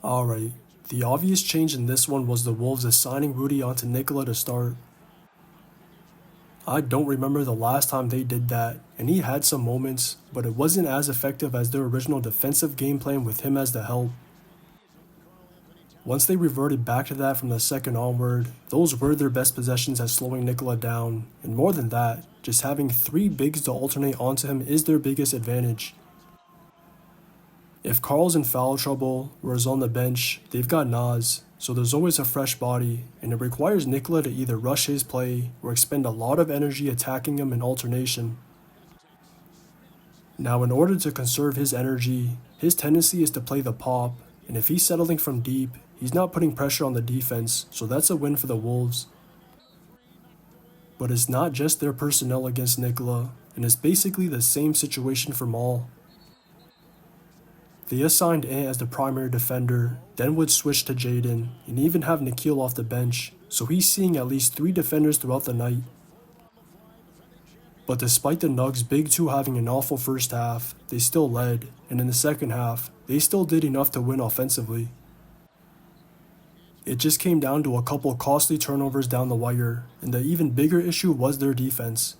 Alright, the obvious change in this one was the Wolves assigning Rudy onto Nikola to start. I don't remember the last time they did that, and he had some moments, but it wasn't as effective as their original defensive game plan with him as the help. Once they reverted back to that from the second onward, those were their best possessions at slowing Nikola down, and more than that, just having three bigs to alternate onto him is their biggest advantage. If Carl's in foul trouble, or is on the bench, they've got Nas, so there's always a fresh body, and it requires Nikola to either rush his play or expend a lot of energy attacking him in alternation. Now, in order to conserve his energy, his tendency is to play the pop, and if he's settling from deep, he's not putting pressure on the defense, so that's a win for the Wolves. But it's not just their personnel against Nikola, and it's basically the same situation for Maul. They assigned Ant as the primary defender, then would switch to Jaden, and even have Nikhil off the bench, so he's seeing at least 3 defenders throughout the night. But despite the Nugs' big two having an awful first half, they still led, and in the second half, they still did enough to win offensively. It just came down to a couple costly turnovers down the wire, and the even bigger issue was their defense.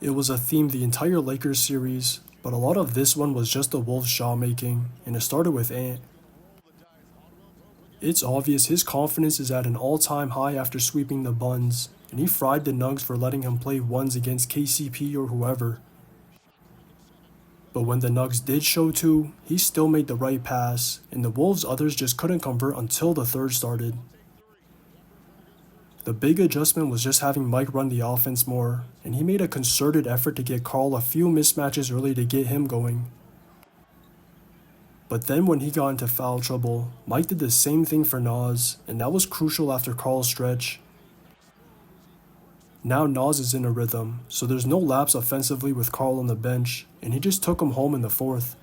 It was a theme the entire Lakers series, but a lot of this one was just the Wolves' shot making, and it started with Ant. It's obvious his confidence is at an all-time high after sweeping the Buns, and he fried the Nugs for letting him play ones against KCP or whoever. But when the Nugs did show to, he still made the right pass, and the Wolves' others just couldn't convert until the third started. The big adjustment was just having Mike run the offense more, and he made a concerted effort to get Carl a few mismatches early to get him going. But then when he got into foul trouble, Mike did the same thing for Nas, and that was crucial after Carl's stretch. Now Nas is in a rhythm, so there's no lapse offensively with Carl on the bench, and he just took him home in the fourth.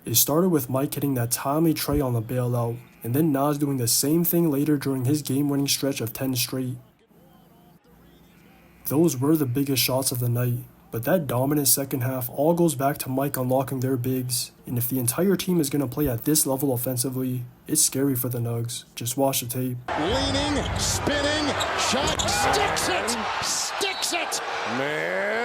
It started with Mike hitting that timely tray on the bailout, and then Nas doing the same thing later during his game-winning stretch of 10 straight. Those were the biggest shots of the night, but that dominant second half all goes back to Mike unlocking their bigs, and if the entire team is going to play at this level offensively, it's scary for the Nugs. Just watch the tape. Leaning, spinning, shot, sticks it! Man.